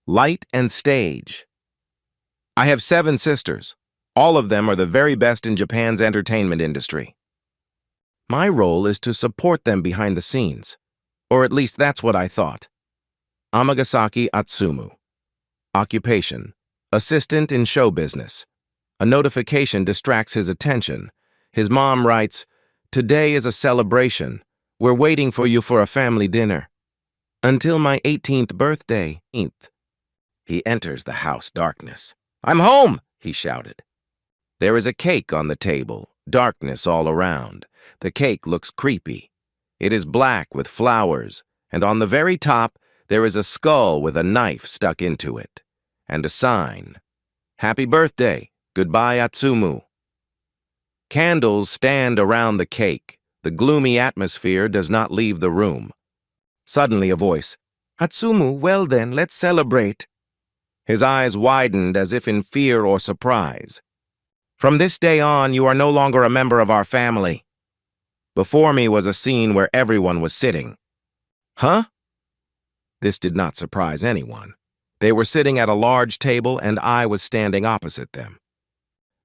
Light and Stage. I have 7 sisters. All of them are the very best in Japan's entertainment industry. My role is to support them behind the scenes, or at least that's what I thought. Amagasaki Atsumu. Occupation: assistant in show business. A notification distracts his attention. His mom writes, "Today is a celebration. We're waiting for you for a family dinner. Until my 18th birthday." He enters the house darkness. "I'm home!" he shouted. There is a cake on the table, darkness all around. The cake looks creepy. It is black with flowers, and on the very top there is a skull with a knife stuck into it, and a sign. "Happy birthday, goodbye Atsumu." Candles stand around the cake. The gloomy atmosphere does not leave the room. Suddenly a voice, "Atsumu, well then, let's celebrate." His eyes widened as if in fear or surprise. "From this day on, you are no longer a member of our family." Before me was a scene where everyone was sitting. Huh? This did not surprise anyone. They were sitting at a large table and I was standing opposite them.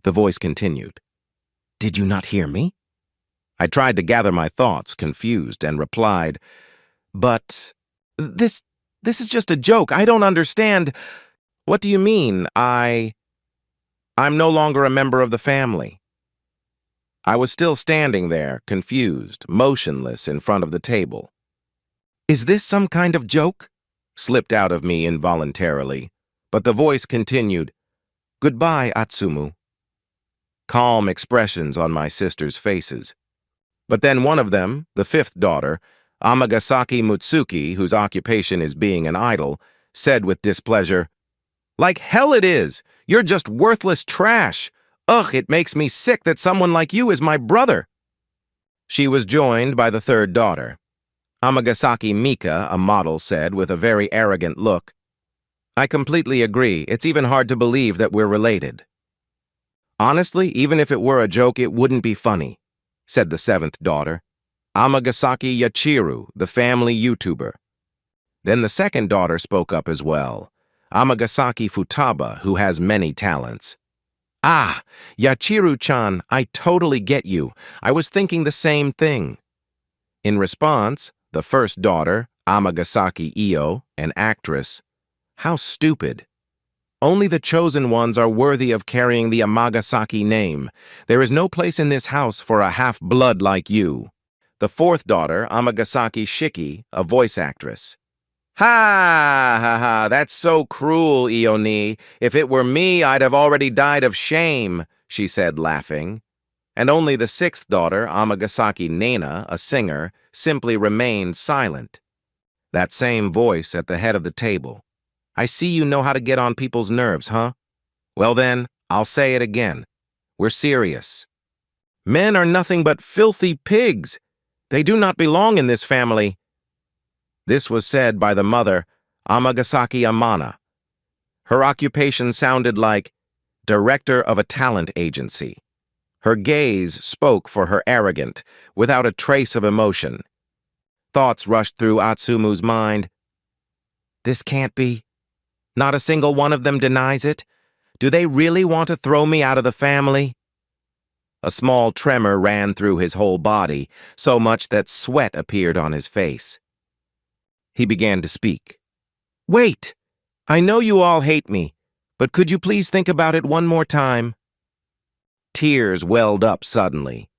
The voice continued. "Did you not hear me?" I tried to gather my thoughts, confused, and replied, "But this is just a joke. I don't understand." "What do you mean, I'm no longer a member of the family?" I was still standing there, confused, motionless in front of the table. "Is this some kind of joke?" slipped out of me involuntarily, but the voice continued, "Goodbye, Atsumu." Calm expressions on my sisters' faces. But then one of them, the 5th daughter, Amagasaki Mutsuki, whose occupation is being an idol, said with displeasure, "Like hell it is! You're just worthless trash! Ugh, it makes me sick that someone like you is my brother!" She was joined by the 3rd daughter. Amagasaki Mika, a model, said with a very arrogant look, "I completely agree. It's even hard to believe that we're related." "Honestly, even if it were a joke, it wouldn't be funny," said the 7th daughter, Amagasaki Yachiru, the family YouTuber. Then the 2nd daughter spoke up as well, Amagasaki Futaba, who has many talents. "Ah, Yachiru-chan, I totally get you. I was thinking the same thing." In response, the 1st daughter, Amagasaki Io, an actress, "How stupid. Only the chosen ones are worthy of carrying the Amagasaki name. There is no place in this house for a half-blood like you." The 4th daughter, Amagasaki Shiki, a voice actress. "Ha ha ha, that's so cruel, Ioni. If it were me, I'd have already died of shame," she said, laughing. And only the 6th daughter, Amagasaki Nena, a singer, simply remained silent. That same voice at the head of the table. "I see you know how to get on people's nerves, huh? Well then, I'll say it again. We're serious. Men are nothing but filthy pigs. They do not belong in this family." This was said by the mother, Amagasaki Amana. Her occupation sounded like director of a talent agency. Her gaze spoke for her arrogant, without a trace of emotion. Thoughts rushed through Atsumu's mind. This can't be. Not a single one of them denies it. Do they really want to throw me out of the family? A small tremor ran through his whole body, so much that sweat appeared on his face. He began to speak. "Wait! I know you all hate me, but could you please think about it one more time?" Tears welled up suddenly.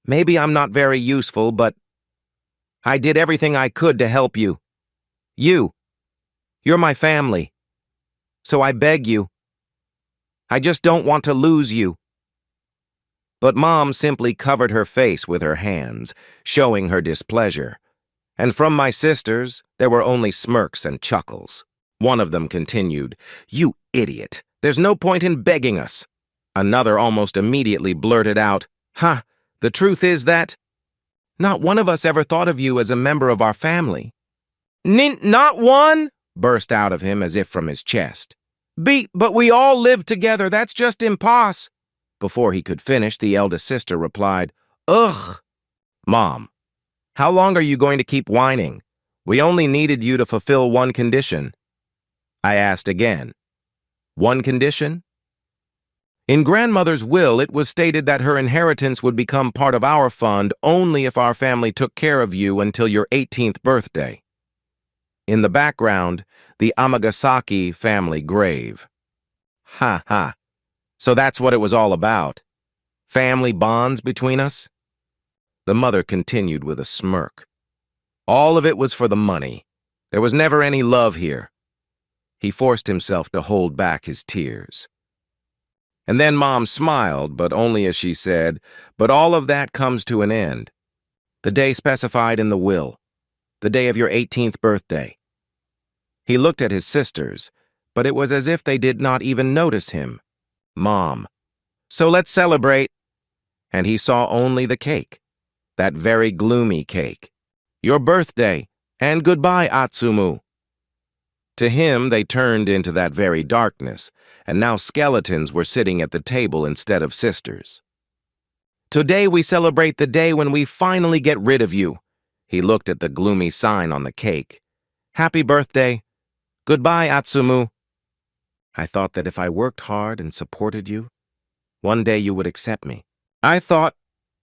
"Maybe I'm not very useful, but I did everything I could to help you. You're my family. So I beg you. I just don't want to lose you." But Mom simply covered her face with her hands, showing her displeasure. And from my sisters, there were only smirks and chuckles. One of them continued, "You idiot! There's no point in begging us." Another almost immediately blurted out, "Huh, the truth is that not one of us ever thought of you as a member of our family." "Not one?" burst out of him as if from his chest. But we all live together, that's just impossible." Before he could finish, the eldest sister replied, "Ugh." "Mom, how long are you going to keep whining? We only needed you to fulfill one condition." I asked again. One condition? In grandmother's will, it was stated that her inheritance would become part of our fund only if our family took care of you until your 18th birthday. In the background, the Amagasaki family grave. Ha ha. So that's what it was all about. Family bonds between us? The mother continued with a smirk. All of it was for the money. There was never any love here. He forced himself to hold back his tears. And then Mom smiled, but only as she said, "But all of that comes to an end. The day specified in the will. The day of your 18th birthday." He looked at his sisters, but it was as if they did not even notice him. Mom. "So let's celebrate." And he saw only the cake. That very gloomy cake. "Your birthday, and goodbye, Atsumu." To him, they turned into that very darkness, and now skeletons were sitting at the table instead of sisters. "Today we celebrate the day when we finally get rid of you." He looked at the gloomy sign on the cake. "Happy birthday. Goodbye, Atsumu. I thought that if I worked hard and supported you, one day you would accept me. I thought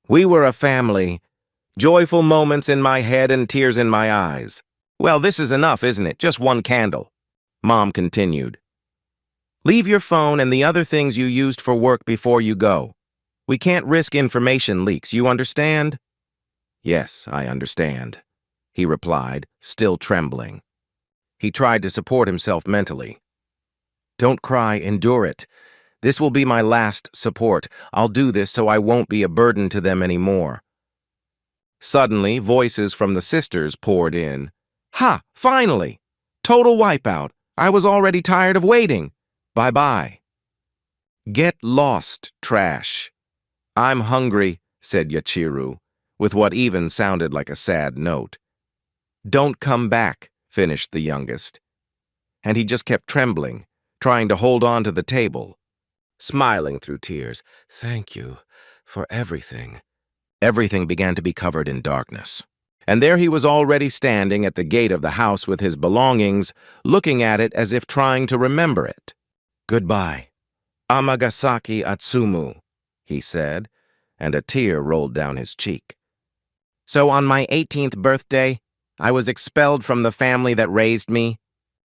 we were a family. Joyful moments in my head and tears in my eyes. Well, this is enough, isn't it? Just one candle." Mom continued. "Leave your phone and the other things you used for work before you go. We can't risk information leaks, you understand?" "Yes, I understand," he replied, still trembling. He tried to support himself mentally. "Don't cry, endure it. This will be my last support. I'll do this so I won't be a burden to them anymore." Suddenly, voices from the sisters poured in. "Ha! Finally! Total wipeout. I was already tired of waiting. Bye-bye." "Get lost, trash." "I'm hungry," said Yachiru, with what even sounded like a sad note. "Don't come back," finished the youngest. And he just kept trembling, trying to hold on to the table, smiling through tears. "Thank you for everything." Everything began to be covered in darkness. And there he was already standing at the gate of the house with his belongings, looking at it as if trying to remember it. "Goodbye, Amagasaki Atsumu," he said, and a tear rolled down his cheek. "So on my 18th birthday, I was expelled from the family that raised me.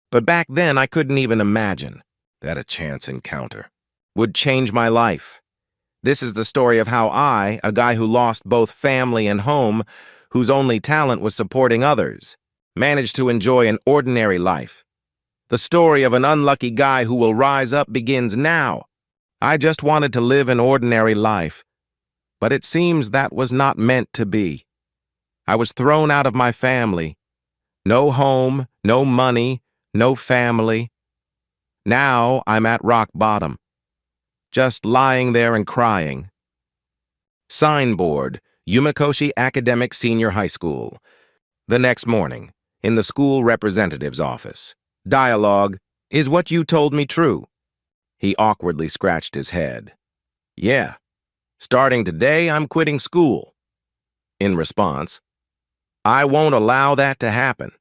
But back then I couldn't even imagine that a chance encounter would change my life. This is the story of how I, a guy who lost both family and home, whose only talent was supporting others, managed to enjoy an ordinary life. The story of an unlucky guy who will rise up begins now. I just wanted to live an ordinary life, but it seems that was not meant to be. I was thrown out of my family. No home, no money, no family. Now I'm at rock bottom, just lying there and crying." Signboard, Yumikoshi Academic Senior High School. The next morning, in the school representative's office. Dialogue, "Is what you told me true?" He awkwardly scratched his head. "Yeah. Starting today, I'm quitting school." In response, "I won't allow that to happen.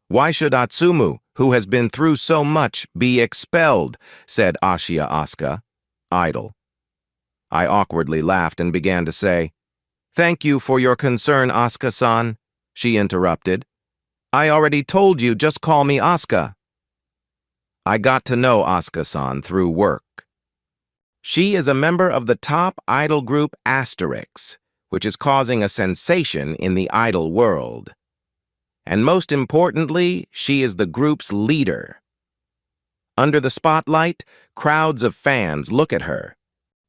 Why should Atsumu, who has been through so much, be expelled?" said Ashiya Asuka, idle. I awkwardly laughed and began to say, "Thank you for your concern, Asuka-san," she interrupted. "I already told you, just call me Asuka." I got to know Asuka-san through work. She is a member of the top idol group Asterix, which is causing a sensation in the idol world. And most importantly, she is the group's leader. Under the spotlight, crowds of fans look at her.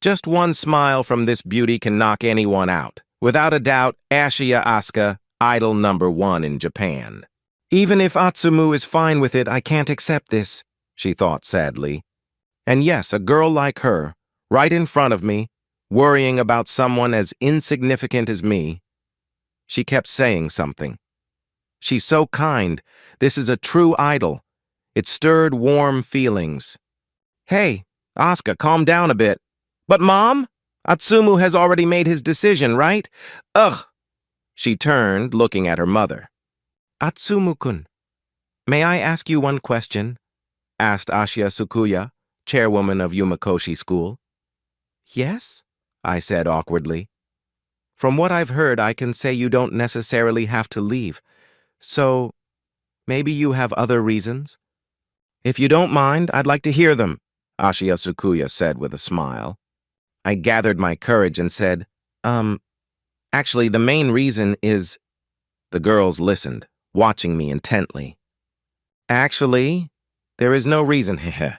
Just one smile from this beauty can knock anyone out. Without a doubt, Ashiya Asuka, idol #1 in Japan. "Even if Atsumu is fine with it, I can't accept this," she thought sadly. And yes, a girl like her, right in front of me, worrying about someone as insignificant as me. She kept saying something. "She's so kind. This is a true idol." It stirred warm feelings. "Hey, Asuka, calm down a bit." "But Mom, Atsumu has already made his decision, right?" "Ugh." She turned, looking at her mother. "Atsumu-kun, may I ask you one question?" asked Ashia Tsukuya, chairwoman of Yumakoshi School. Yes, I said awkwardly. From what I've heard, I can say you don't necessarily have to leave. So, maybe you have other reasons? If you don't mind, I'd like to hear them, Ashia Tsukuya said with a smile. I gathered my courage and said, actually, the main reason is... The girls listened, watching me intently. Actually, there is no reason, heh.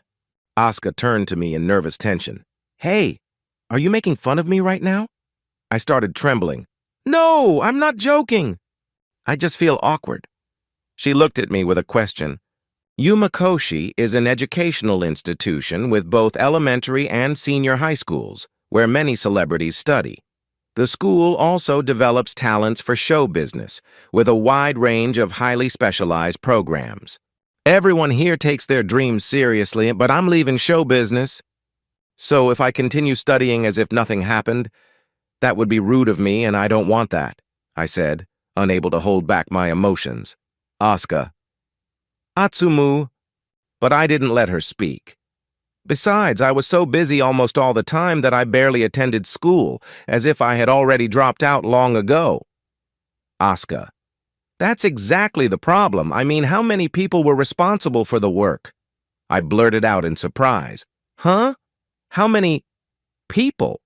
Asuka turned to me in nervous tension. Hey, are you making fun of me right now? I started trembling. No, I'm not joking. I just feel awkward. She looked at me with a question. Yumakoshi is an educational institution with both elementary and senior high schools, where many celebrities study. The school also develops talents for show business, with a wide range of highly specialized programs. Everyone here takes their dreams seriously, but I'm leaving show business. So if I continue studying as if nothing happened, that would be rude of me, and I don't want that, I said, unable to hold back my emotions. Asuka. Atsumu. But I didn't let her speak. Besides, I was so busy almost all the time that I barely attended school, as if I had already dropped out long ago. Asuka. That's exactly the problem. I mean, how many people were responsible for the work? I blurted out in surprise. Huh? How many people?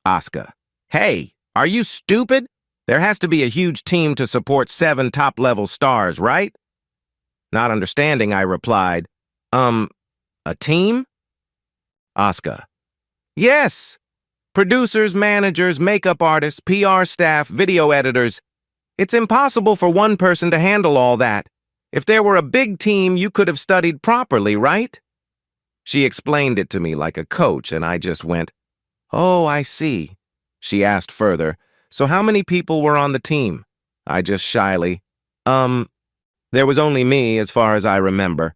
Asuka. Hey, are you stupid? There has to be a huge team to support 7 top-level stars, right? Not understanding, I replied, a team? Asuka. Yes. Producers, managers, makeup artists, PR staff, video editors. It's impossible for one person to handle all that. If there were a big team, you could have studied properly, right? She explained it to me like a coach, and I just went, oh, I see. She asked further, so how many people were on the team? I just shyly, there was only me as far as I remember.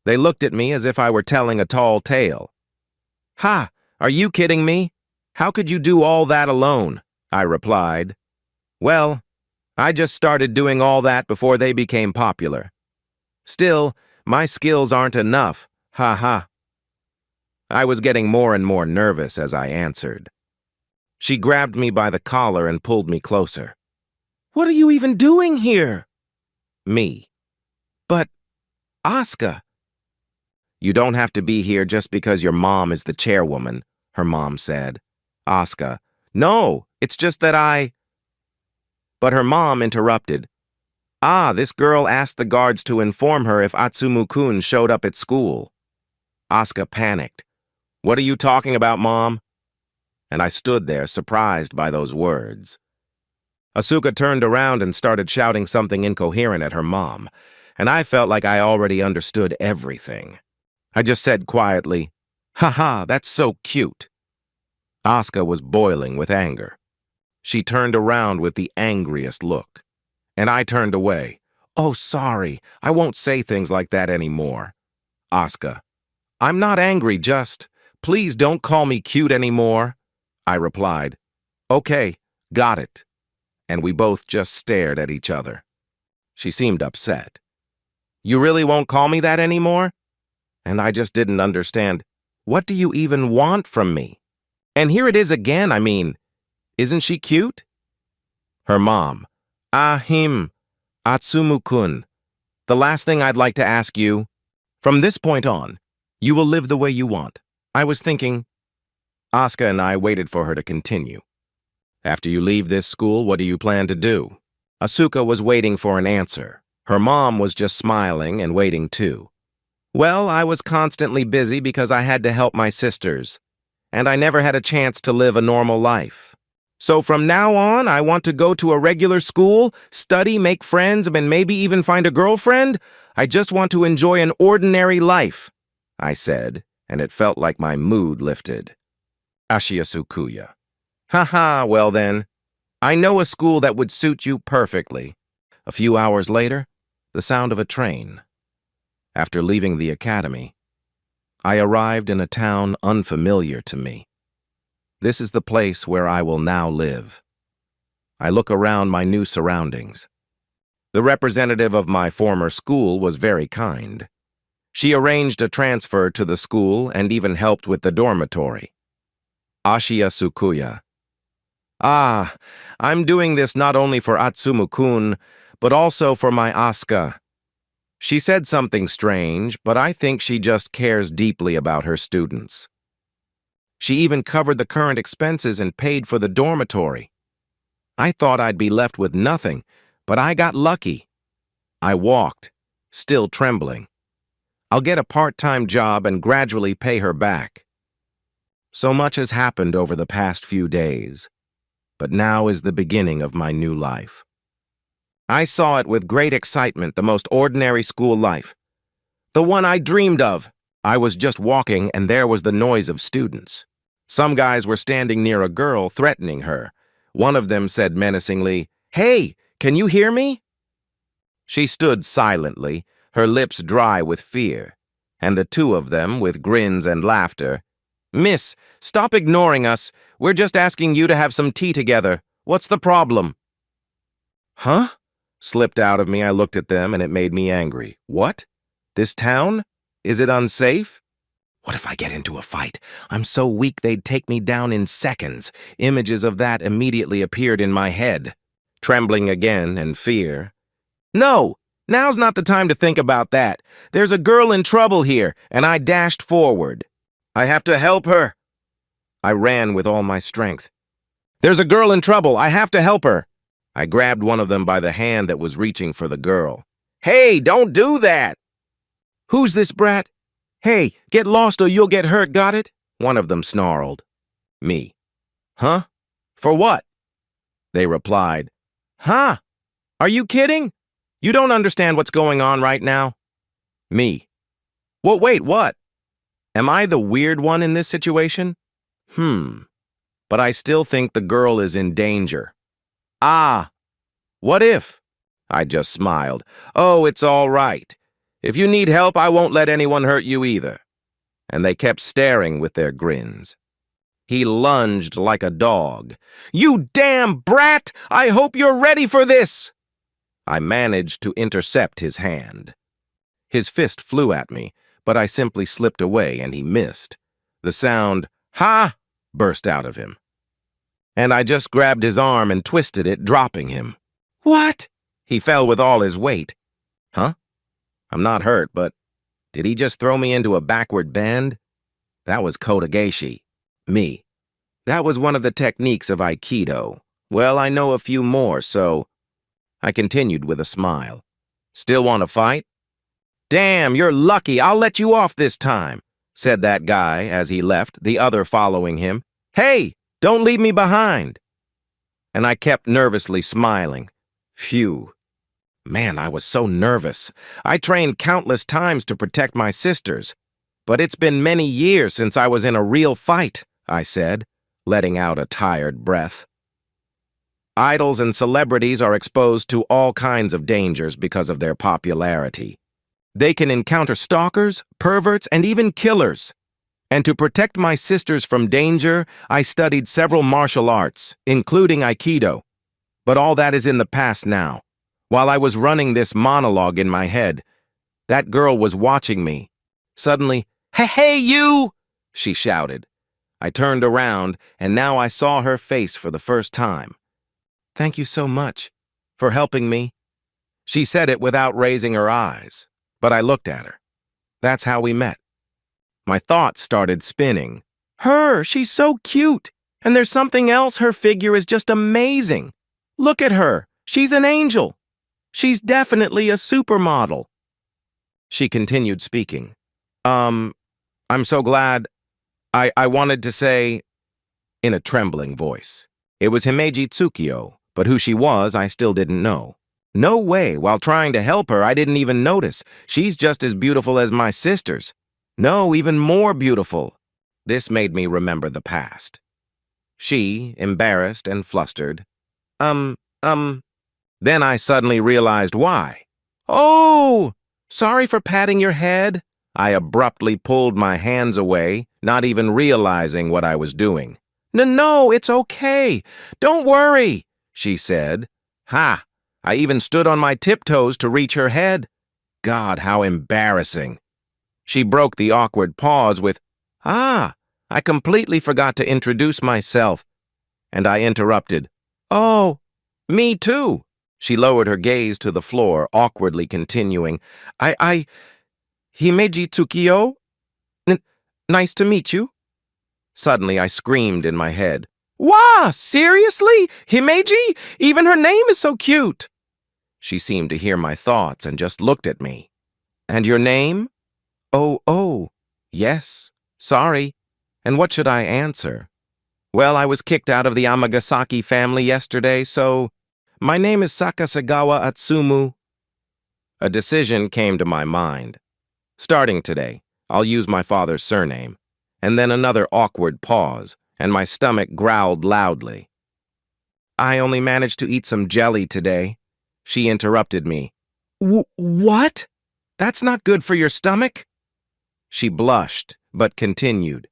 They looked at me as if I were telling a tall tale. Ha! Are you kidding me? How could you do all that alone? I replied. Well, I just started doing all that before they became popular. Still, my skills aren't enough. Ha ha. I was getting more and more nervous as I answered. She grabbed me by the collar and pulled me closer. What are you even doing here? Me. But, Asuka. You don't have to be here just because your mom is the chairwoman, her mom said. Asuka. No, it's just that I... But her mom interrupted. Ah, this girl asked the guards to inform her if Atsumu-kun showed up at school. Asuka panicked. What are you talking about, Mom? And I stood there, surprised by those words. Asuka turned around and started shouting something incoherent at her mom, and I felt like I already understood everything. I just said quietly, "Ha, that's so cute." Asuka was boiling with anger. She turned around with the angriest look, and I turned away. Oh, sorry, I won't say things like that anymore. Asuka. I'm not angry, just, please don't call me cute anymore. I replied, okay, got it. And we both just stared at each other. She seemed upset. You really won't call me that anymore? And I just didn't understand. What do you even want from me? And here it is again, I mean, isn't she cute? Her mom. Him. Atsumu-kun. The last thing I'd like to ask you, from this point on, you will live the way you want. I was thinking... Asuka and I waited for her to continue. After you leave this school, what do you plan to do? Asuka was waiting for an answer. Her mom was just smiling and waiting too. Well, I was constantly busy because I had to help my sisters, and I never had a chance to live a normal life. So from now on, I want to go to a regular school, study, make friends, and maybe even find a girlfriend. I just want to enjoy an ordinary life, I said, and it felt like my mood lifted. Ashia Tsukuya. Haha, well then, I know a school that would suit you perfectly. A few hours later, the sound of a train. After leaving the academy, I arrived in a town unfamiliar to me. This is the place where I will now live. I look around my new surroundings. The representative of my former school was very kind. She arranged a transfer to the school and even helped with the dormitory. Ashiya Sukuya. Ah, I'm doing this not only for Atsumu-kun, but also for my Asuka. She said something strange, but I think she just cares deeply about her students. She even covered the current expenses and paid for the dormitory. I thought I'd be left with nothing, but I got lucky. I walked, still trembling. I'll get a part-time job and gradually pay her back. So much has happened over the past few days, but now is the beginning of my new life. I saw it with great excitement, the most ordinary school life. The one I dreamed of. I was just walking and there was the noise of students. Some guys were standing near a girl, threatening her. One of them said menacingly, "Hey, can you hear me?" She stood silently, her lips dry with fear, and the two of them, with grins and laughter, "Miss, stop ignoring us. We're just asking you to have some tea together. What's the problem?" "Huh?" Slipped out of me. I looked at them and it made me angry. What? This town? Is it unsafe? What if I get into a fight? I'm so weak they'd take me down in seconds. Images of that immediately appeared in my head. Trembling again and fear. "No! Now's not the time to think about that. There's a girl in trouble here," and I dashed forward. "I have to help her." I ran with all my strength. "There's a girl in trouble. I have to help her." I grabbed one of them by the hand that was reaching for the girl. "Hey, don't do that!" "Who's this brat? Hey, get lost or you'll get hurt, got it?" One of them snarled. Me. "Huh? For what?" They replied. "Huh? Are you kidding? You don't understand what's going on right now?" Me. "Well, wait, what? Am I the weird one in this situation?" But I still think the girl is in danger. "Ah, what if?" I just smiled. "Oh, it's all right. If you need help, I won't let anyone hurt you either." And they kept staring with their grins. He lunged like a dog. "You damn brat! I hope you're ready for this!" I managed to intercept his hand. His fist flew at me, but I simply slipped away and he missed. The sound, "Ha!" burst out of him. And I just grabbed his arm and twisted it, dropping him. "What?" He fell with all his weight. Huh? I'm not hurt, but did he just throw me into a backward bend? That was kotegaeshi. Me. That was one of the techniques of Aikido. Well, I know a few more, so... I continued with a smile. "Still want to fight?" "Damn, you're lucky. I'll let you off this time," said that guy as he left, the other following him. "Hey, don't leave me behind." And I kept nervously smiling. Phew. Man, I was so nervous. I trained countless times to protect my sisters. But it's been many years since I was in a real fight, I said, letting out a tired breath. Idols and celebrities are exposed to all kinds of dangers because of their popularity. They can encounter stalkers, perverts, and even killers. And to protect my sisters from danger, I studied several martial arts, including Aikido. But all that is in the past now. While I was running this monologue in my head, that girl was watching me. Suddenly, "Hey, you!" she shouted. I turned around, and now I saw her face for the first time. "Thank you so much for helping me." She said it without raising her eyes, but I looked at her. That's how we met. My thoughts started spinning. She's so cute. And there's something else, her figure is just amazing. Look at her, she's an angel. She's definitely a supermodel. She continued speaking. I'm so glad. I wanted to say, in a trembling voice. It was Himeji Tsukio, but who she was, I still didn't know. No way, while trying to help her, I didn't even notice. She's just as beautiful as my sisters. No, even more beautiful. This made me remember the past. She, embarrassed and flustered. Then I suddenly realized why. "Oh, sorry for patting your head." I abruptly pulled my hands away, not even realizing what I was doing. No, it's okay. Don't worry," she said. Ha! I even stood on my tiptoes to reach her head. God, how embarrassing. She broke the awkward pause with, "Ah, I completely forgot to introduce myself." And I interrupted, "Oh, me too." She lowered her gaze to the floor, awkwardly continuing, I, Himeji Tsukiyo? N nice to meet you." Suddenly, I screamed in my head, "Wah, seriously? Himeji? Even her name is so cute." She seemed to hear my thoughts and just looked at me. "And your name?" Oh, yes, sorry. And what should I answer? Well, I was kicked out of the Amagasaki family yesterday, so my name is Sakasagawa Atsumu. A decision came to my mind. Starting today, I'll use my father's surname. And then another awkward pause, and my stomach growled loudly. "I only managed to eat some jelly today." She interrupted me. What? That's not good for your stomach?" She blushed, but continued.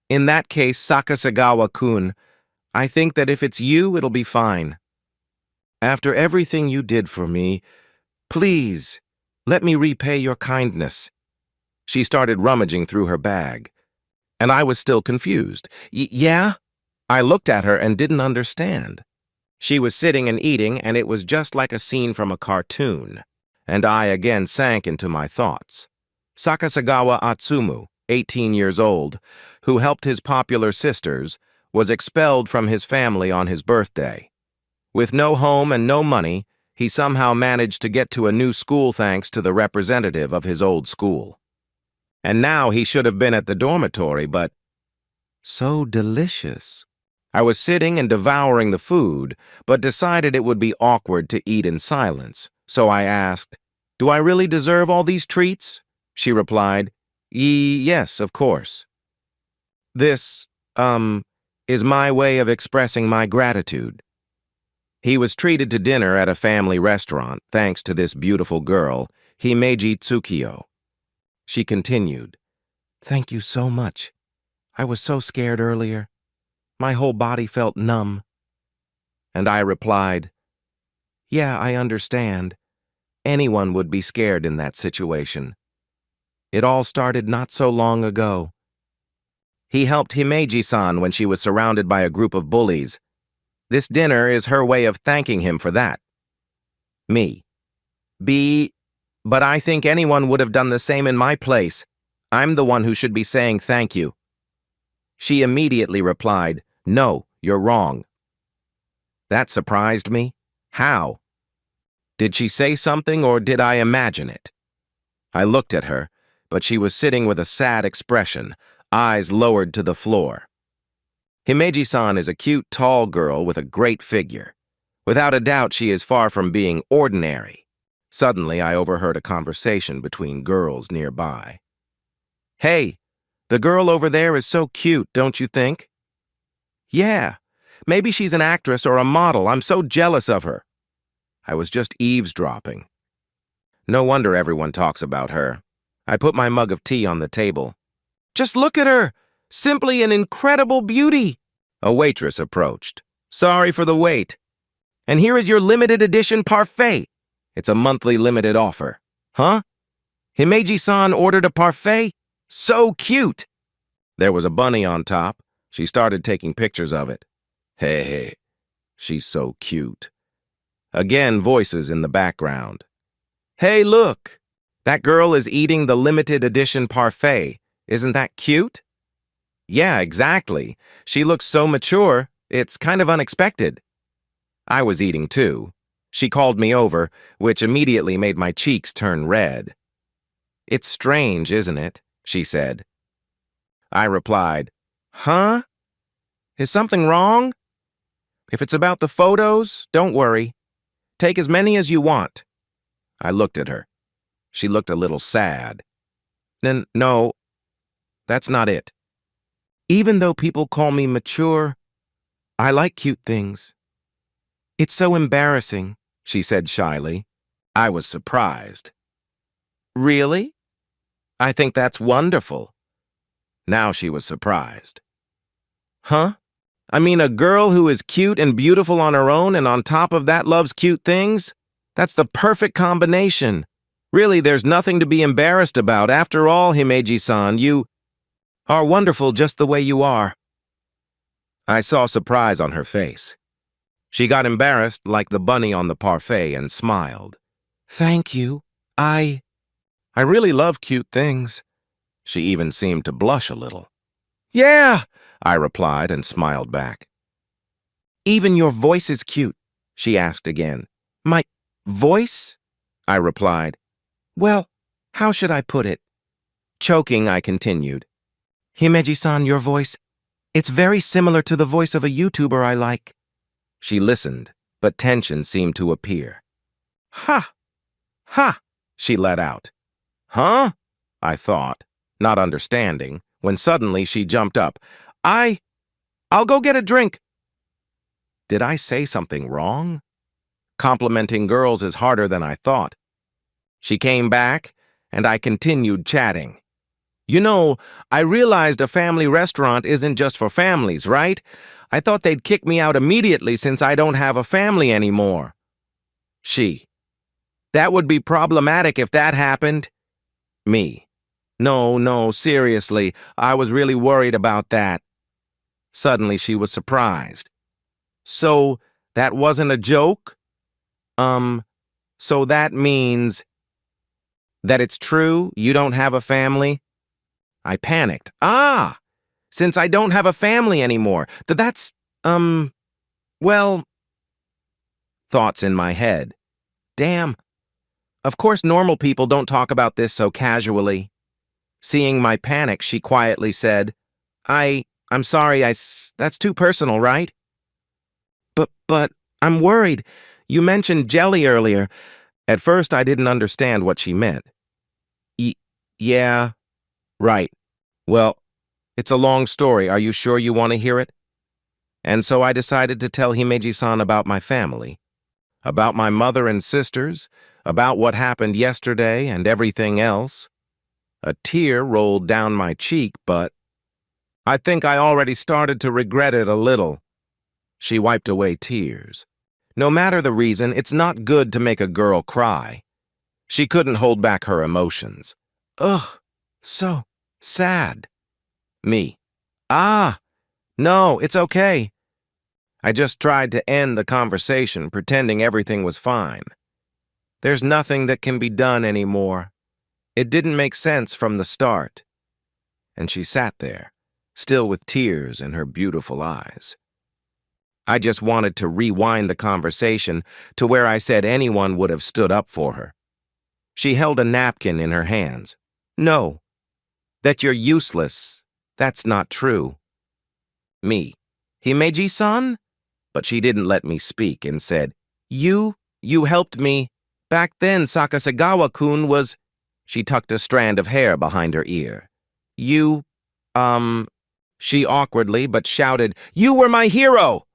"In that case, Sakasagawa-kun, I think that if it's you, it'll be fine. After everything you did for me, please, let me repay your kindness." She started rummaging through her bag, and I was still confused. Yeah? I looked at her and didn't understand. She was sitting and eating, and it was just like a scene from a cartoon, and I again sank into my thoughts. Sakasagawa Atsumu, 18 years old, who helped his popular sisters, was expelled from his family on his birthday. With no home and no money, he somehow managed to get to a new school thanks to the representative of his old school. And now he should have been at the dormitory, but so delicious. I was sitting and devouring the food, but decided it would be awkward to eat in silence, so I asked, "Do I really deserve all these treats?" She replied, "Yes, of course. This, is my way of expressing my gratitude." He was treated to dinner at a family restaurant, thanks to this beautiful girl, Himeji Tsukiyo. She continued, "Thank you so much. I was so scared earlier. My whole body felt numb." And I replied, "Yeah, I understand. Anyone would be scared in that situation. It all started not so long ago. He helped Himeji-san when she was surrounded by a group of bullies. This dinner is her way of thanking him for that." Me. But I think anyone would have done the same in my place. I'm the one who should be saying thank you." She immediately replied, "No, you're wrong." That surprised me. How? Did she say something or did I imagine it? I looked at her, but she was sitting with a sad expression, eyes lowered to the floor. Himeji-san is a cute, tall girl with a great figure. Without a doubt, she is far from being ordinary. Suddenly, I overheard a conversation between girls nearby. "Hey, the girl over there is so cute, don't you think?" "Yeah, maybe she's an actress or a model. I'm so jealous of her." I was just eavesdropping. No wonder everyone talks about her. I put my mug of tea on the table. "Just look at her! Simply an incredible beauty!" A waitress approached. "Sorry for the wait. And here is your limited edition parfait. It's a monthly limited offer." "Huh? Himeji-san ordered a parfait? So cute!" There was a bunny on top. She started taking pictures of it. "Hey, she's so cute." Again, voices in the background. "Hey, look! That girl is eating the limited edition parfait. Isn't that cute?" "Yeah, exactly. She looks so mature, it's kind of unexpected." I was eating too. She called me over, which immediately made my cheeks turn red. "It's strange, isn't it?" she said. I replied, "Huh? Is something wrong? If it's about the photos, don't worry. Take as many as you want." I looked at her. She looked a little sad. No, that's not it. Even though people call me mature, I like cute things." "It's so embarrassing," she said shyly. I was surprised. "Really? I think that's wonderful." Now she was surprised. "Huh? I mean, a girl who is cute and beautiful on her own and on top of that loves cute things? That's the perfect combination. Really, there's nothing to be embarrassed about. After all, Himeji-san, you are wonderful just the way you are. I saw surprise on her face. She got embarrassed like the bunny on the parfait and smiled. Thank you. I really love cute things. She even seemed to blush a little. Yeah, I replied and smiled back. Even your voice is cute, she asked again. My voice? I replied. Well, how should I put it? Choking, I continued. Himeji-san, your voice, it's very similar to the voice of a YouTuber I like. She listened, but tension seemed to appear. Ha! Ha! She let out. Huh? I thought, not understanding, when suddenly she jumped up. I'll go get a drink. Did I say something wrong? Complimenting girls is harder than I thought. She came back, and I continued chatting. You know, I realized a family restaurant isn't just for families, right? I thought they'd kick me out immediately since I don't have a family anymore. She. That would be problematic if that happened. Me. No, seriously, I was really worried about that. Suddenly she was surprised. So, that wasn't a joke? So that means that it's true you don't have a family? I panicked. Since I don't have a family anymore, well, thoughts in my head. Damn. Of course normal people don't talk about this so casually. Seeing my panic, she quietly said, I'm sorry, that's too personal, right? But, I'm worried. You mentioned jelly earlier. At first, I didn't understand what she meant. Yeah, right. Well, it's a long story. Are you sure you want to hear it? And so I decided to tell Himeji-san about my family, about my mother and sisters, about what happened yesterday and everything else. A tear rolled down my cheek, but I think I already started to regret it a little. She wiped away tears. No matter the reason, it's not good to make a girl cry. She couldn't hold back her emotions. Ugh, so sad. Me. No, it's okay. I just tried to end the conversation, pretending everything was fine. There's nothing that can be done anymore. It didn't make sense from the start. And she sat there, still with tears in her beautiful eyes. I just wanted to rewind the conversation to where I said anyone would have stood up for her. She held a napkin in her hands. No, that you're useless. That's not true. Me. Himeji-san? But she didn't let me speak and said, You helped me. Back then, Sakasegawa-kun was... She tucked a strand of hair behind her ear. She awkwardly but shouted, You were my hero!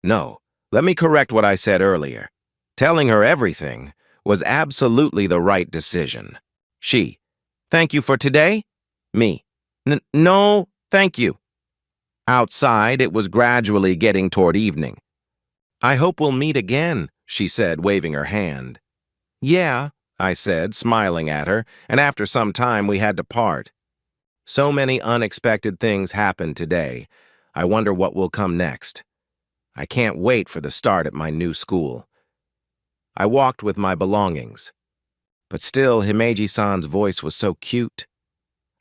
No, let me correct what I said earlier. Telling her everything was absolutely the right decision. She. Thank you for today? Me. No, thank you. Outside, it was gradually getting toward evening. I hope we'll meet again, she said, waving her hand. Yeah, I said, smiling at her, and after some time we had to part. So many unexpected things happened today. I wonder what will come next. I can't wait for the start at my new school. I walked with my belongings. But still, Himeji-san's voice was so cute.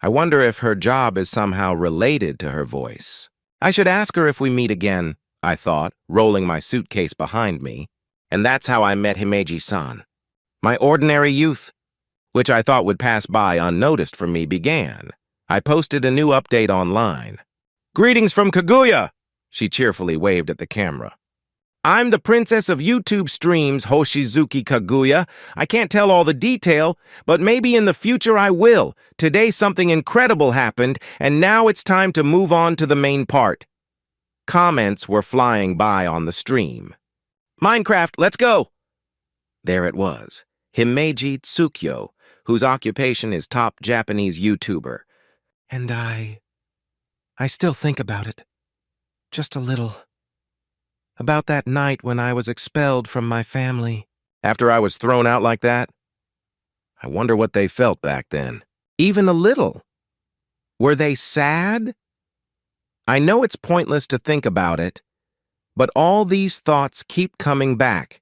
I wonder if her job is somehow related to her voice. I should ask her if we meet again, I thought, rolling my suitcase behind me. And that's how I met Himeji-san. My ordinary youth, which I thought would pass by unnoticed for me, began. I posted a new update online. Greetings from Kaguya! She cheerfully waved at the camera. I'm the princess of YouTube streams, Hoshizuki Kaguya. I can't tell all the detail, but maybe in the future I will. Today something incredible happened, and now it's time to move on to the main part. Comments were flying by on the stream. Minecraft, let's go! There it was, Himeji Tsukyo, whose occupation is top Japanese YouTuber. And I still think about it. Just a little. About that night when I was expelled from my family. After I was thrown out like that? I wonder what they felt back then. Even a little. Were they sad? I know it's pointless to think about it, but all these thoughts keep coming back.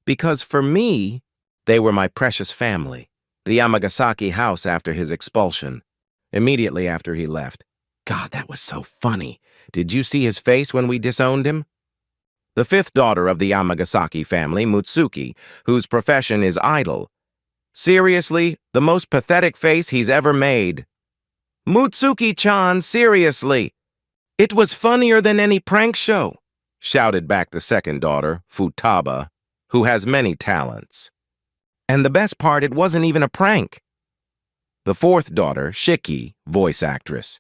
Because for me, they were my precious family. The Yamagasaki house after his expulsion. Immediately after he left. God, that was so funny. Did you see his face when we disowned him? The fifth daughter of the Yamagasaki family, Mutsuki, whose profession is idol. Seriously, the most pathetic face he's ever made. Mutsuki-chan, seriously. It was funnier than any prank show, shouted back the second daughter, Futaba, who has many talents. And the best part, it wasn't even a prank. The fourth daughter, Shiki, voice actress.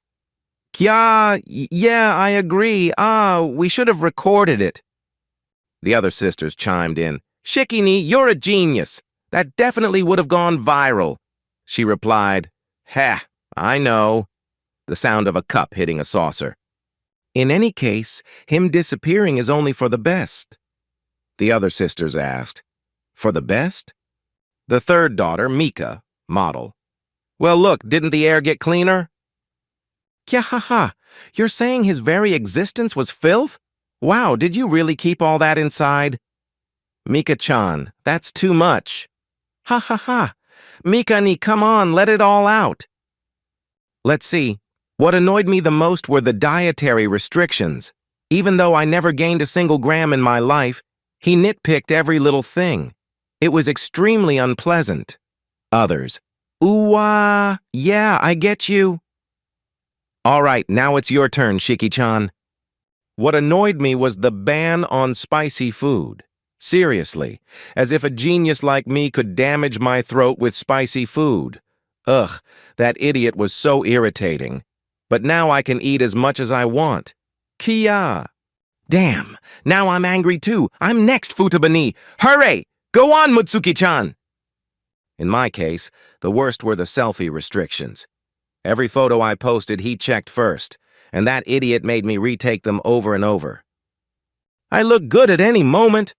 Kya, yeah, I agree. We should have recorded it. The other sisters chimed in. Shiki-ni, you're a genius. That definitely would have gone viral. She replied, Ha, I know. The sound of a cup hitting a saucer. In any case, him disappearing is only for the best. The other sisters asked, For the best? The third daughter, Mika, model. Well, look, didn't the air get cleaner? Kya-ha-ha, you're saying his very existence was filth? Wow, did you really keep all that inside? Mika-chan, that's too much. Ha-ha-ha, Mika-ni, come on, let it all out. Let's see. What annoyed me the most were the dietary restrictions. Even though I never gained a single gram in my life, he nitpicked every little thing. It was extremely unpleasant. Others. Ooh-ah, yeah, I get you. All right, now it's your turn, Shiki-chan. What annoyed me was the ban on spicy food. Seriously, as if a genius like me could damage my throat with spicy food. Ugh, that idiot was so irritating. But now I can eat as much as I want. Kia! Damn, now I'm angry too. I'm next, Futaba-ni. Hurry! Go on, Mutsuki-chan! In my case, the worst were the selfie restrictions. Every photo I posted, he checked first, and that idiot made me retake them over and over. I look good at any moment.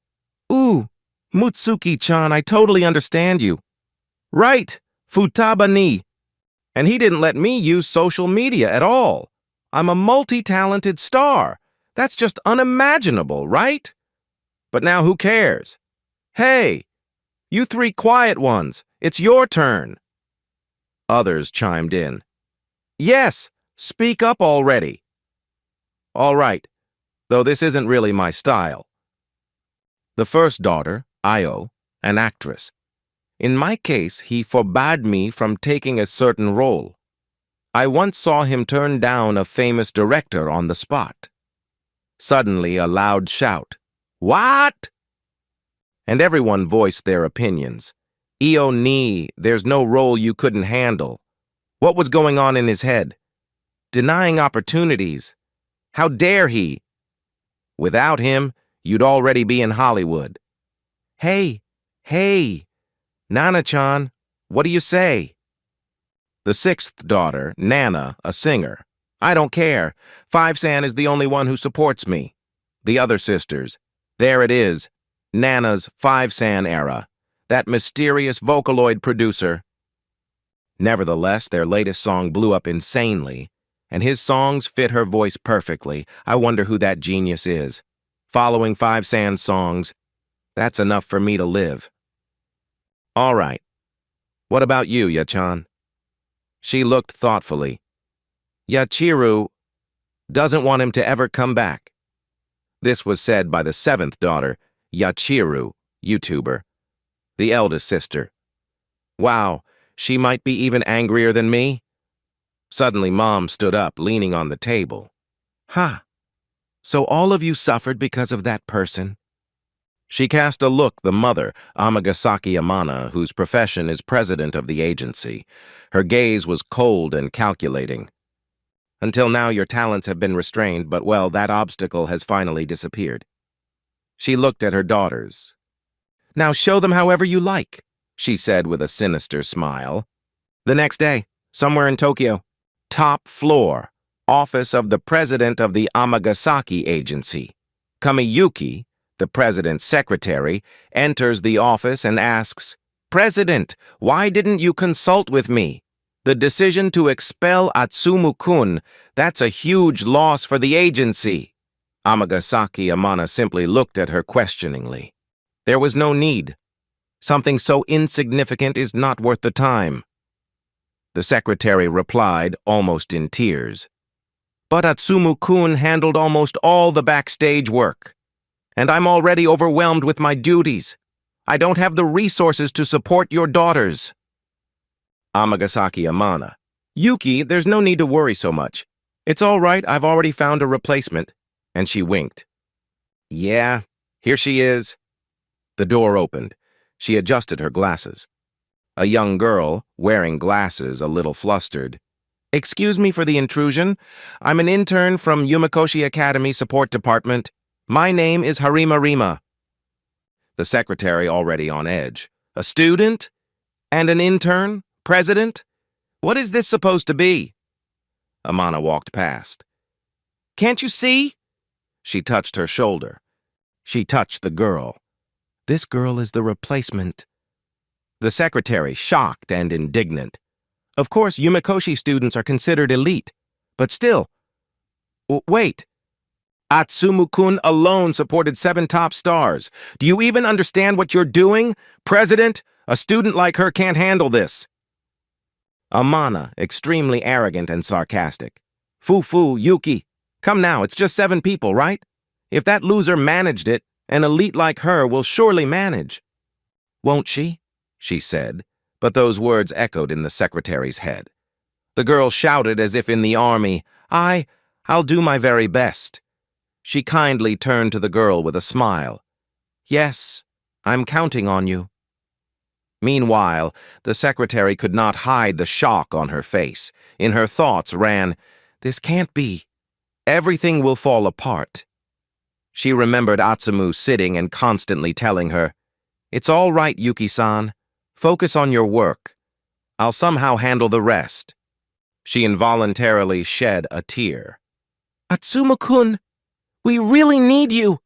Ooh, Mutsuki-chan, I totally understand you. Right, Futaba-ni. And he didn't let me use social media at all. I'm a multi-talented star. That's just unimaginable, right? But now who cares? Hey, you three quiet ones, it's your turn. Others chimed in. Yes, speak up already. All right, though this isn't really my style. The first daughter, Io, an actress. In my case, he forbade me from taking a certain role. I once saw him turn down a famous director on the spot. Suddenly, a loud shout, What? And everyone voiced their opinions. Io ni, there's no role you couldn't handle. What was going on in his head? Denying opportunities. How dare he? Without him, you'd already be in Hollywood. Hey, Nana-chan, what do you say? The sixth daughter, Nana, a singer. I don't care. Five-san is the only one who supports me. The other sisters. There it is. Nana's Five-san era. That mysterious Vocaloid producer. Nevertheless, their latest song blew up insanely, and his songs fit her voice perfectly. I wonder who that genius is. Following Five-san's songs, that's enough for me to live. All right. What about you, Ya-chan? She looked thoughtfully. Yachiru doesn't want him to ever come back. This was said by the seventh daughter, Yachiru, YouTuber, the eldest sister. Wow, she might be even angrier than me. Suddenly, Mom stood up, leaning on the table. Huh. So all of you suffered because of that person? She cast a look the mother, Amagasaki Amana, whose profession is president of the agency. Her gaze was cold and calculating. Until now, your talents have been restrained, but well, that obstacle has finally disappeared. She looked at her daughters. Now show them however you like, she said with a sinister smile. The next day, somewhere in Tokyo, top floor, office of the president of the Amagasaki agency. Kamiyuki, the president's secretary, enters the office and asks, President, why didn't you consult with me? The decision to expel Atsumu-kun, that's a huge loss for the agency. Amagasaki Amana simply looked at her questioningly. There was no need. Something so insignificant is not worth the time. The secretary replied, almost in tears. But Atsumu-kun handled almost all the backstage work, and I'm already overwhelmed with my duties. I don't have the resources to support your daughters. Amagasaki Amana. Yuki, there's no need to worry so much. It's all right, I've already found a replacement. And she winked. Yeah, here she is. The door opened. She adjusted her glasses. A young girl, wearing glasses, a little flustered. Excuse me for the intrusion. I'm an intern from Yumikoshi Academy Support Department. My name is Harima Rima. The secretary already on edge. A student? And an intern? President? What is this supposed to be? Amana walked past. Can't you see? She touched her shoulder. She touched the girl. This girl is the replacement. The secretary, shocked and indignant. Of course, Yumikoshi students are considered elite, but still. Wait. Atsumu-kun alone supported 7 top stars. Do you even understand what you're doing? President, a student like her can't handle this. Amana, extremely arrogant and sarcastic. Fu, Yuki. Come now, it's just 7 people, right? If that loser managed it, an elite like her will surely manage. Won't she? She said, but those words echoed in the secretary's head. The girl shouted as if in the army, I'll do my very best. She kindly turned to the girl with a smile. Yes, I'm counting on you. Meanwhile, the secretary could not hide the shock on her face. In her thoughts ran, this can't be. Everything will fall apart. She remembered Atsumu sitting and constantly telling her, It's all right, Yuki-san. Focus on your work. I'll somehow handle the rest. She involuntarily shed a tear. Atsumu-kun, we really need you.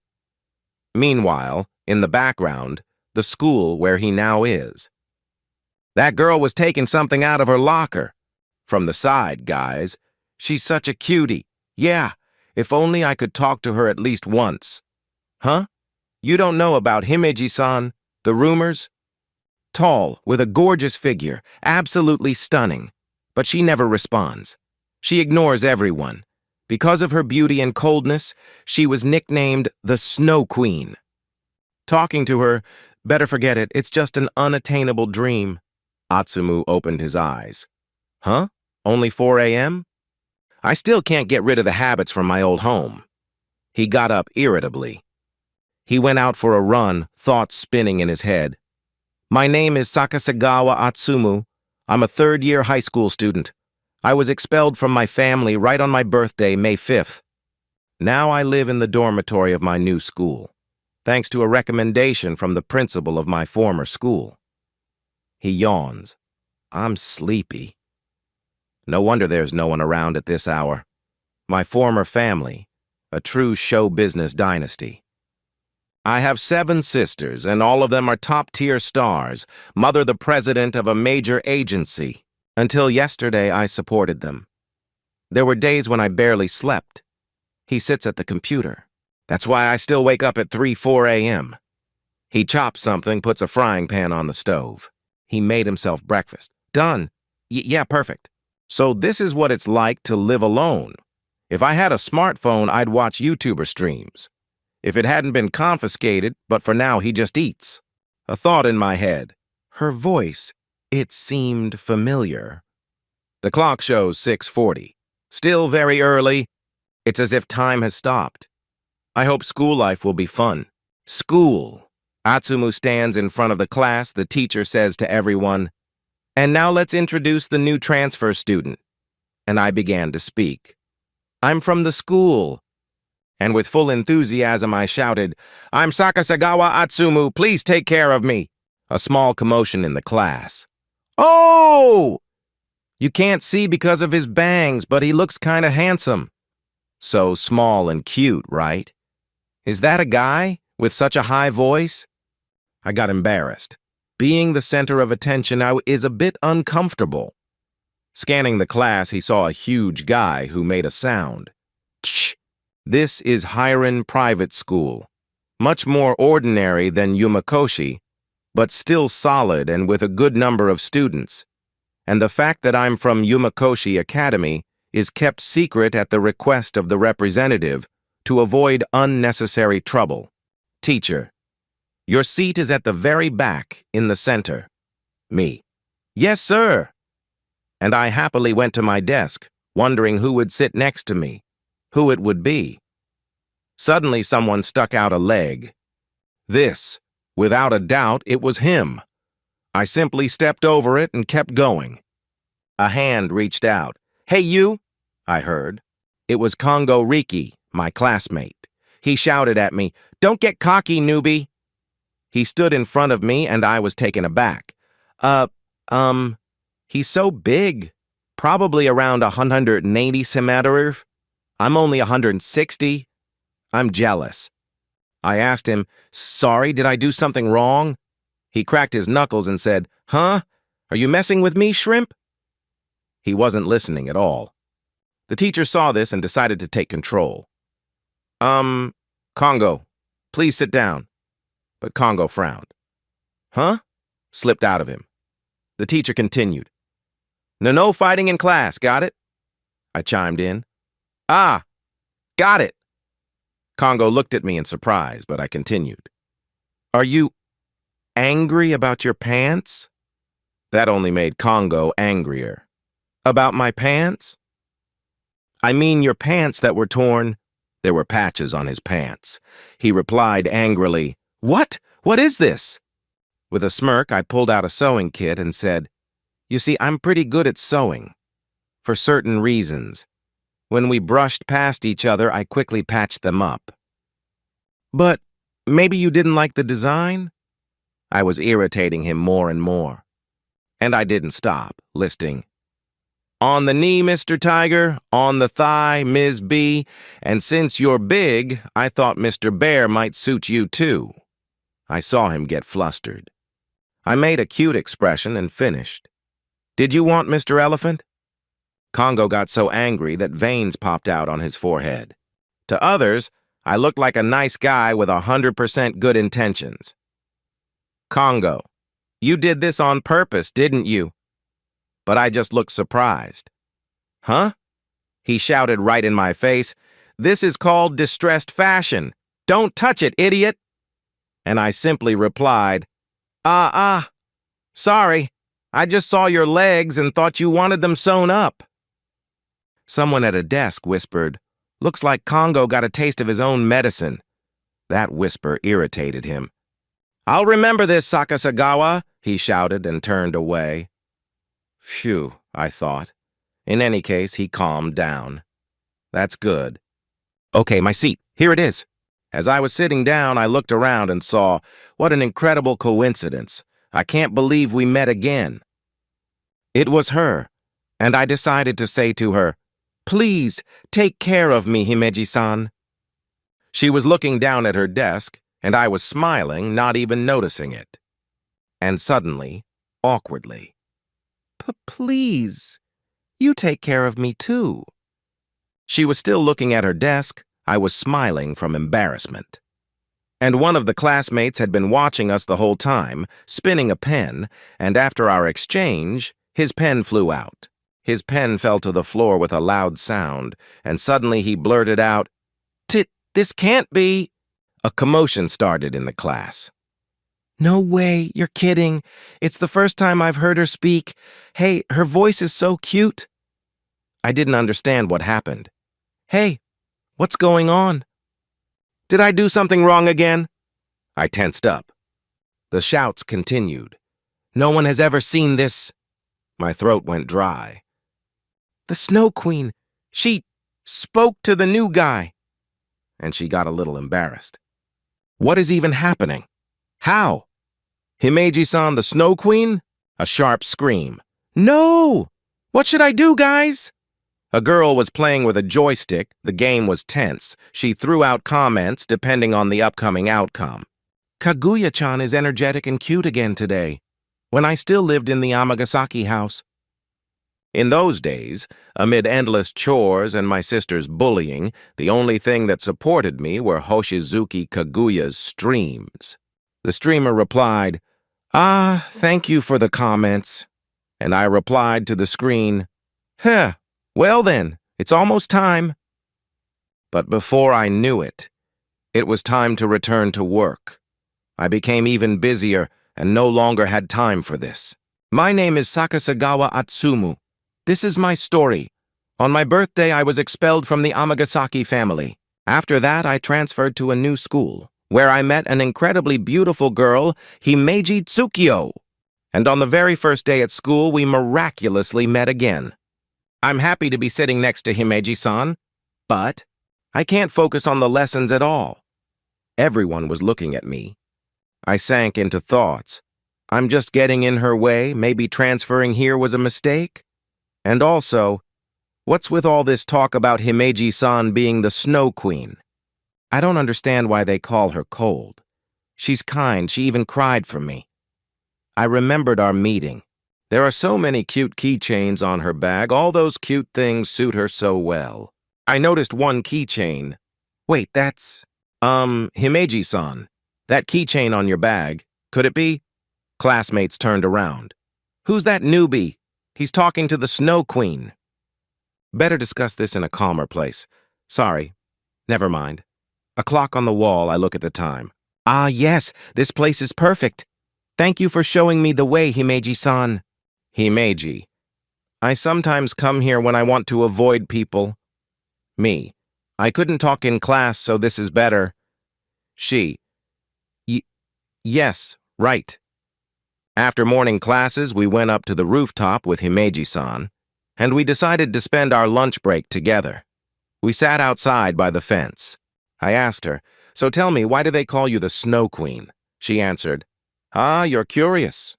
Meanwhile, in the background, the school where he now is. That girl was taking something out of her locker. From the side, guys. She's such a cutie. Yeah, if only I could talk to her at least once. Huh? You don't know about Himeji-san, the rumors? Tall, with a gorgeous figure, absolutely stunning. But she never responds. She ignores everyone. Because of her beauty and coldness, she was nicknamed the Snow Queen. Talking to her, better forget it, it's just an unattainable dream. Atsumu opened his eyes. Huh? Only 4 a.m.? I still can't get rid of the habits from my old home. He got up irritably. He went out for a run, thoughts spinning in his head. My name is Sakasegawa Atsumu. I'm a third-year high school student. I was expelled from my family right on my birthday, May 5th. Now I live in the dormitory of my new school, thanks to a recommendation from the principal of my former school. He yawns. I'm sleepy. No wonder there's no one around at this hour. My former family, a true show business dynasty. I have 7 sisters, and all of them are top-tier stars, mother the president of a major agency. Until yesterday, I supported them. There were days when I barely slept. He sits at the computer. That's why I still wake up at 3-4 a.m. He chops something, puts a frying pan on the stove. He made himself breakfast. Done. Yeah, perfect. So this is what it's like to live alone. If I had a smartphone, I'd watch YouTuber streams. If it hadn't been confiscated, but for now he just eats. A thought in my head. Her voice, it seemed familiar. The clock shows 6:40. Still very early. It's as if time has stopped. I hope school life will be fun. School. Atsumu stands in front of the class. The teacher says to everyone, and now let's introduce the new transfer student. And I began to speak. I'm from the school. And with full enthusiasm I shouted, I'm Sakasegawa Atsumu, please take care of me. A small commotion in the class. Oh! You can't see because of his bangs, but he looks kinda handsome. So small and cute, right? Is that a guy with such a high voice? I got embarrassed. Being the center of attention is a bit uncomfortable. Scanning the class, he saw a huge guy who made a sound. Tch! This is Hiren Private School. Much more ordinary than Yumakoshi, but still solid and with a good number of students. And the fact that I'm from Yumakoshi Academy is kept secret at the request of the representative to avoid unnecessary trouble. Teacher: your seat is at the very back, in the center. Me: yes, sir. And I happily went to my desk, wondering who would sit next to me, who it would be. Suddenly someone stuck out a leg. Without a doubt, it was him. I simply stepped over it and kept going. A hand reached out. "Hey, you," I heard. It was Kongo Riki, my classmate. He shouted at me, "Don't get cocky, newbie." He stood in front of me and I was taken aback. He's so big. Probably around 180 centimeters. I'm only 160. I'm jealous. I asked him, "Sorry, did I do something wrong?" He cracked his knuckles and said, "Huh? Are you messing with me, shrimp?" He wasn't listening at all. The teacher saw this and decided to take control. Kongo, please sit down." But Kongo frowned. "Huh?" slipped out of him. The teacher continued. "No fighting in class, got it?" I chimed in. "Ah, got it." Kongo looked at me in surprise, but I continued. "Are you angry about your pants?" That only made Kongo angrier. "About my pants?" "I mean your pants that were torn." There were patches on his pants. He replied angrily, "What? What is this?" With a smirk, I pulled out a sewing kit and said, "You see, I'm pretty good at sewing. For certain reasons. When we brushed past each other, I quickly patched them up." "But maybe you didn't like the design?" I was irritating him more and more. And I didn't stop, listing, "On the knee, Mr. Tiger, on the thigh, Ms. B, and since you're big, I thought Mr. Bear might suit you too." I saw him get flustered. I made a cute expression and finished. "Did you want Mr. Elephant?" Kongo got so angry that veins popped out on his forehead. To others, I looked like a nice guy with 100% good intentions. "Kongo, you did this on purpose, didn't you?" But I just looked surprised. "Huh?" He shouted right in my face, "This is called distressed fashion. Don't touch it, idiot!" And I simply replied, Sorry. I just saw your legs and thought you wanted them sewn up." Someone at a desk whispered, "Looks like Kongo got a taste of his own medicine." That whisper irritated him. "I'll remember this, Sakasagawa," he shouted and turned away. Phew, I thought. In any case, he calmed down. That's good. Okay, my seat. Here it is. As I was sitting down, I looked around and saw, what an incredible coincidence. I can't believe we met again. It was her, and I decided to say to her, "Please, take care of me, Himeji-san." She was looking down at her desk, and I was smiling, not even noticing it. And suddenly, awkwardly, "Please, you take care of me too." She was still looking at her desk. I was smiling from embarrassment. And one of the classmates had been watching us the whole time, spinning a pen, and after our exchange, his pen flew out. His pen fell to the floor with a loud sound, and suddenly he blurted out, This can't be." A commotion started in the class. "No way, you're kidding. It's the first time I've heard her speak. Hey, her voice is so cute." I didn't understand what happened. "Hey, what's going on? Did I do something wrong again?" I tensed up. The shouts continued. "No one has ever seen this." My throat went dry. "The Snow Queen, she spoke to the new guy." And she got a little embarrassed. "What is even happening? How? Himeji-san, the Snow Queen?" A sharp scream. "No! What should I do, guys?" A girl was playing with a joystick. The game was tense. She threw out comments depending on the upcoming outcome. "Kaguya-chan is energetic and cute again today." when I still lived in the Amagasaki house. In those days, amid endless chores and my sister's bullying, the only thing that supported me were Hoshizuki Kaguya's streams. The streamer replied, "Ah, thank you for the comments." And I replied to the screen, "Huh, well then, it's almost time." But before I knew it, it was time to return to work. I became even busier and no longer had time for this. My name is Sakasagawa Atsumu. This is my story. On my birthday, I was expelled from the Amagasaki family. After that, I transferred to a new school, where I met an incredibly beautiful girl, Himeji Tsukio. And on the very first day at school, we miraculously met again. I'm happy to be sitting next to Himeji-san, but I can't focus on the lessons at all. Everyone was looking at me. I sank into thoughts. I'm just getting in her way, maybe transferring here was a mistake? And also, what's with all this talk about Himeji-san being the Snow Queen? I don't understand why they call her cold. She's kind, she even cried for me. I remembered our meeting. There are so many cute keychains on her bag, all those cute things suit her so well. I noticed one keychain. Wait, that's… Himeji-san. That keychain on your bag, could it be? Classmates turned around. Who's that newbie? He's talking to the Snow Queen. Better discuss this in a calmer place. Sorry. Never mind. A clock on the wall, I look at the time. Ah, yes, this place is perfect. Thank you for showing me the way, Himeji-san. Himeji. I sometimes come here when I want to avoid people. Me. I couldn't talk in class, so this is better. She. Yes, right. After morning classes, we went up to the rooftop with Himeji-san, and we decided to spend our lunch break together. We sat outside by the fence. I asked her, "So tell me, why do they call you the Snow Queen?" She answered, "Ah, you're curious."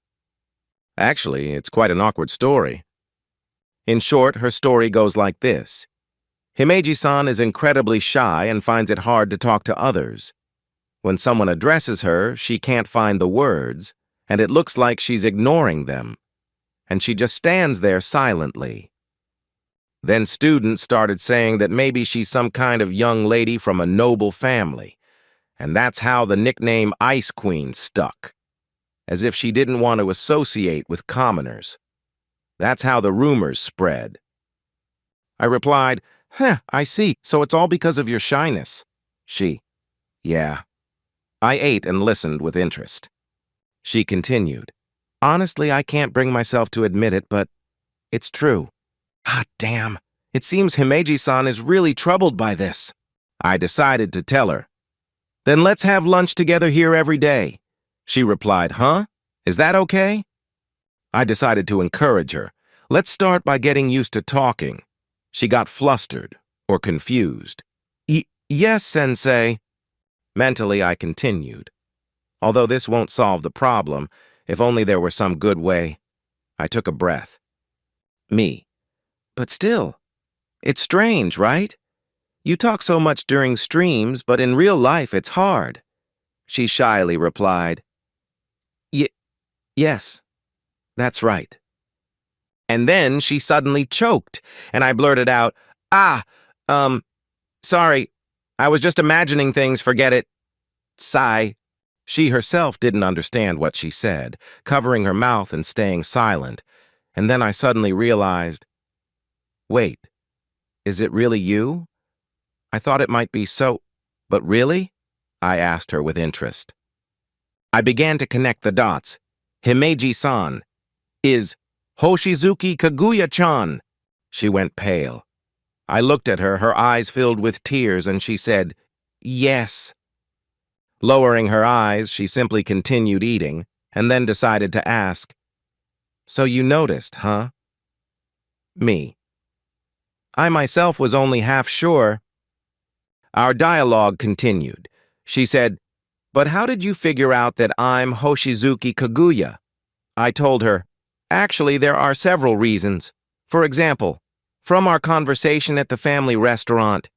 Actually, it's quite an awkward story. In short, her story goes like this. Himeji-san is incredibly shy and finds it hard to talk to others. When someone addresses her, she can't find the words, and it looks like she's ignoring them, and she just stands there silently. Then students started saying that maybe she's some kind of young lady from a noble family, and that's how the nickname Ice Queen stuck, as if she didn't want to associate with commoners. That's how the rumors spread. I replied, I see, so it's all because of your shyness. She, yeah. I ate and listened with interest. She continued, honestly, I can't bring myself to admit it, but it's true. Ah, damn. It seems Himeji-san is really troubled by this. I decided to tell her. Then let's have lunch together here every day. She replied, huh? Is that okay? I decided to encourage her. Let's start by getting used to talking. She got flustered or confused. Yes, sensei. Mentally, I continued. Although this won't solve the problem, if only there were some good way. I took a breath. Me. But still, it's strange, right? You talk so much during streams, but in real life it's hard. She shyly replied, Yes, that's right. And then she suddenly choked, and I blurted out, sorry, I was just imagining things, forget it. Sigh. She herself didn't understand what she said, covering her mouth and staying silent, and then I suddenly realized, wait, is it really you? I thought it might be so, but really? I asked her with interest. I began to connect the dots. Himeji-san is Hoshizuki Kaguya-chan. She went pale. I looked at her, her eyes filled with tears, and she said, yes. Lowering her eyes, she simply continued eating, and then decided to ask, so you noticed, huh? Me. I myself was only half sure. Our dialogue continued. She said, but how did you figure out that I'm Hoshizuki Kaguya? I told her, actually, there are several reasons. For example, from our conversation at the family restaurant,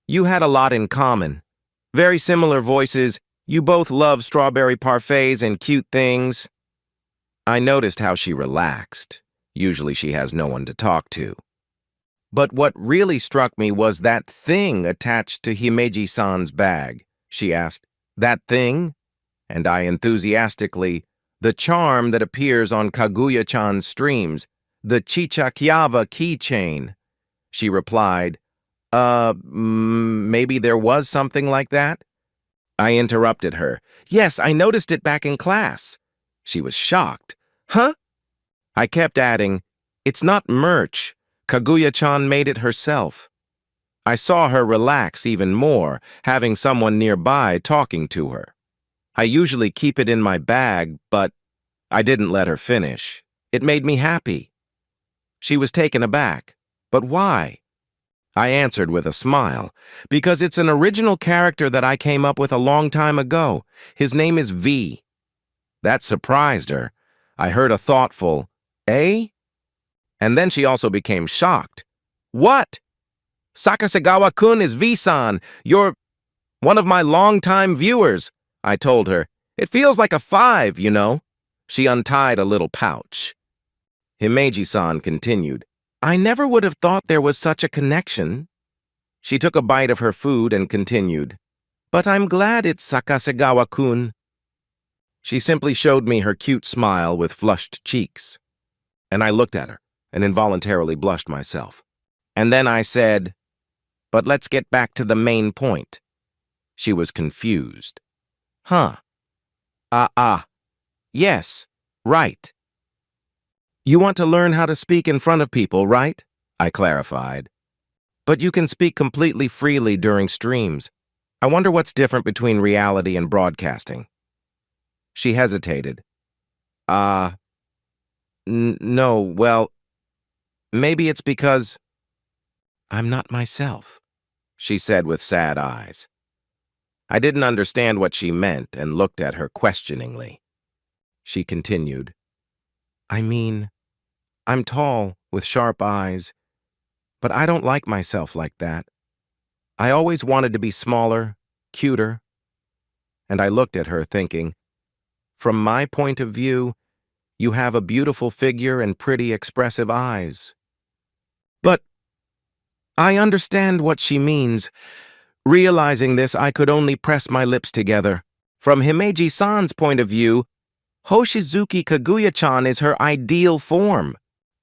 you had a lot in common. Very similar voices, you both love strawberry parfaits and cute things. I noticed how she relaxed. Usually she has no one to talk to. But what really struck me was that thing attached to Himeji-san's bag. She asked, "That thing?" And I enthusiastically, "The charm that appears on Kaguya-chan's streams, the Chichakyava keychain." She replied, maybe there was something like that?" I interrupted her. "Yes, I noticed it back in class." She was shocked. "Huh?" I kept adding, "It's not merch. Kaguya-chan made it herself." I saw her relax even more, having someone nearby talking to her. I usually keep it in my bag, but I didn't let her finish. It made me happy. She was taken aback. "But why?" I answered with a smile, "Because it's an original character that I came up with a long time ago. His name is V." That surprised her. I heard a thoughtful, "Eh?" And then she also became shocked. "What? Sakasegawa-kun is V-san. You're one of my long-time viewers," I told her. "It feels like a 5, you know." She untied a little pouch. Himeji-san continued, "I never would have thought there was such a connection." She took a bite of her food and continued, "But I'm glad it's Sakasegawa-kun." She simply showed me her cute smile with flushed cheeks. And I looked at her and involuntarily blushed myself. And then I said, "But let's get back to the main point." She was confused. "Huh. Yes, right. You want to learn how to speak in front of people, right?" I clarified. "But you can speak completely freely during streams. I wonder what's different between reality and broadcasting." She hesitated. No, well, maybe it's because I'm not myself," she said with sad eyes. I didn't understand what she meant and looked at her questioningly. She continued, "I mean, I'm tall with sharp eyes, but I don't like myself like that. I always wanted to be smaller, cuter." And I looked at her thinking, from my point of view, you have a beautiful figure and pretty expressive eyes. But I understand what she means. Realizing this, I could only press my lips together. From Himeji-san's point of view, Hoshizuki Kaguya-chan is her ideal form.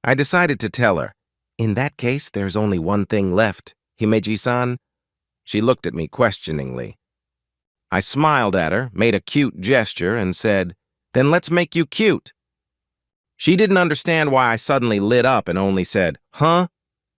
I decided to tell her, "In that case, there's only one thing left, Himeji-san." She looked at me questioningly. I smiled at her, made a cute gesture, and said, "Then let's make you cute." She didn't understand why I suddenly lit up and only said, "Huh?"